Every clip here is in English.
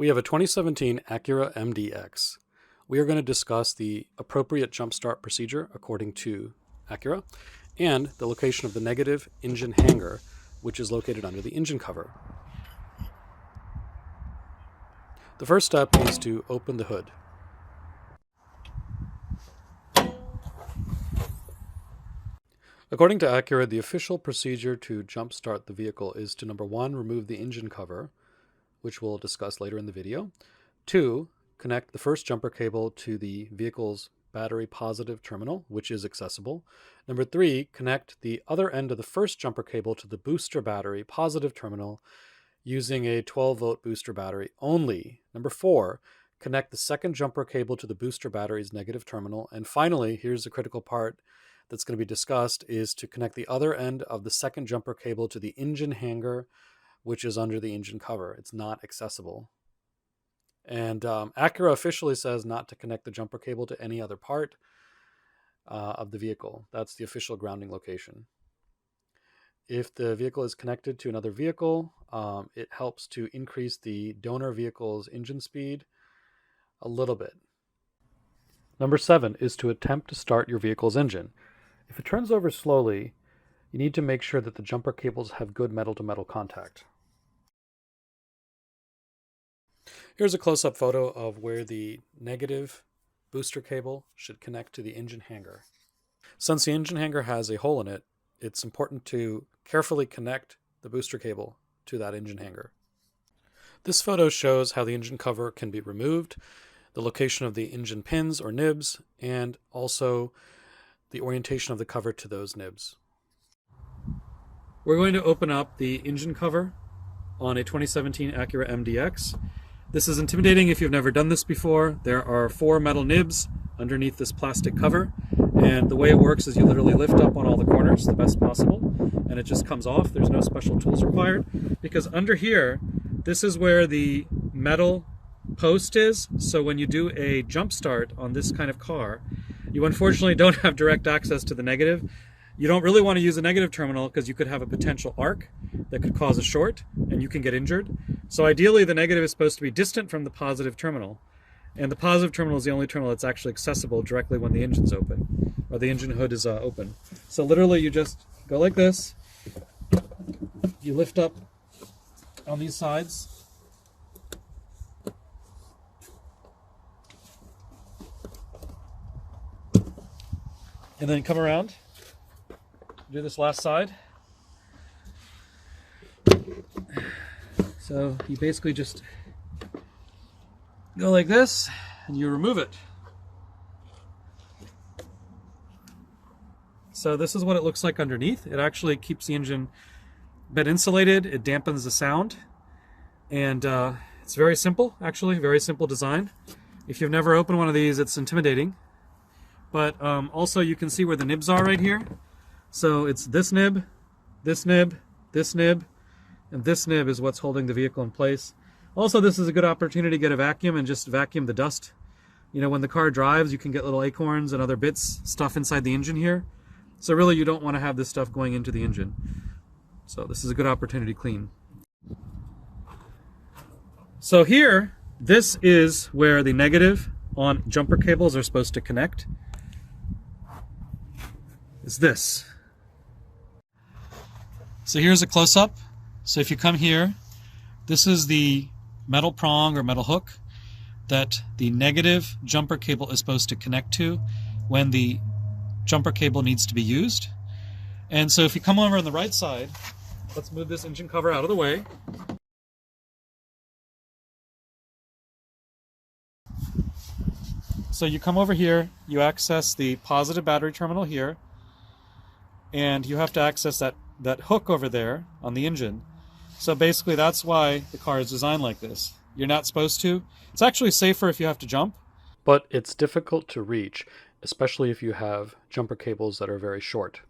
We have a 2017 Acura MDX. We are going to discuss the appropriate jump start procedure according to Acura and the location of the negative engine hanger, which is located under the engine cover. The first step is to open the hood. According to Acura, the official procedure to jump start the vehicle is to, number one, remove the engine cover, which we'll discuss later in the video. 2, connect the first jumper cable to the vehicle's battery positive terminal, which is accessible. Number 3, connect the other end of the first jumper cable to the booster battery positive terminal using a 12-volt booster battery only. Number 4, connect the second jumper cable to the booster battery's negative terminal. And finally, here's the critical part that's going to be discussed, is to connect the other end of the second jumper cable to the engine hanger, which is under the engine cover. It's not accessible. And Acura officially says not to connect the jumper cable to any other part of the vehicle. That's the official grounding location. If the vehicle is connected to another vehicle, it helps to increase the donor vehicle's engine speed a little bit. Number 7 is to attempt to start your vehicle's engine. If it turns over slowly, you need to make sure that the jumper cables have good metal-to-metal contact. Here's a close-up photo of where the negative booster cable should connect to the engine hanger. Since the engine hanger has a hole in it, it's important to carefully connect the booster cable to that engine hanger. This photo shows how the engine cover can be removed, the location of the engine pins or nibs, and also the orientation of the cover to those nibs. We're going to open up the engine cover on a 2017 Acura MDX. This is intimidating if you've never done this before. There are 4 metal nibs underneath this plastic cover, and the way it works is you literally lift up on all the corners the best possible, and it just comes off. There's no special tools required, because under here, this is where the metal post is. So when you do a jump start on this kind of car, you unfortunately don't have direct access to the negative. You don't really want to use a negative terminal because you could have a potential arc that could cause a short and you can get injured. So ideally the negative is supposed to be distant from the positive terminal, and the positive terminal is the only terminal that's actually accessible directly when the engine's open, or the engine hood is open. So literally you just go like this, you lift up on these sides, and then come around, do this last side. So you basically just go like this and you remove it. So this is what it looks like underneath. It actually keeps the engine a bit insulated, it dampens the sound, and it's very simple, actually, very simple design. If you've never opened one of these, it's intimidating. But also you can see where the nibs are right here. So it's this nib, this nib, this nib, and this nib is what's holding the vehicle in place. Also, this is a good opportunity to get a vacuum and just vacuum the dust. You know, when the car drives, you can get little acorns and other bits, stuff inside the engine here. So really you don't want to have this stuff going into the engine. So this is a good opportunity to clean. So here, this is where the negative on jumper cables are supposed to connect. Is this. So here's a close-up. So if you come here, this is the metal prong or metal hook that the negative jumper cable is supposed to connect to when the jumper cable needs to be used. And so if you come over on the right side, let's move this engine cover out of the way. So you come over here, you access the positive battery terminal here, and you have to access that hook over there on the engine. So basically that's why the car is designed like this. You're not supposed to. It's actually safer if you have to jump, but it's difficult to reach, especially if you have jumper cables that are very short.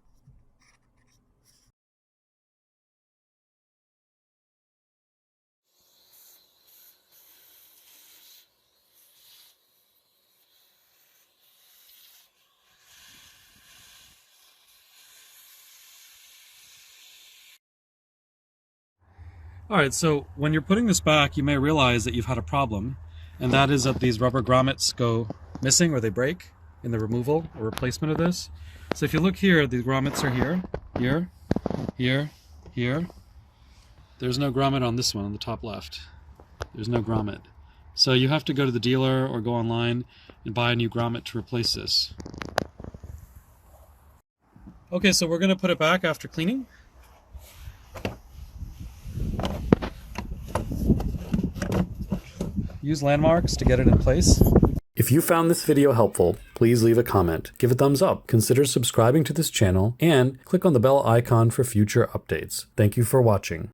All right, so when you're putting this back, you may realize that you've had a problem, and that is that these rubber grommets go missing or they break in the removal or replacement of this. So if you look here, the grommets are here, here, here, here. There's no grommet on this one on the top left. There's no grommet. So you have to go to the dealer or go online and buy a new grommet to replace this. Okay, so we're going to put it back after cleaning. Use landmarks to get it in place. If you found this video helpful, please leave a comment, give a thumbs up, consider subscribing to this channel, and click on the bell icon for future updates. Thank you for watching.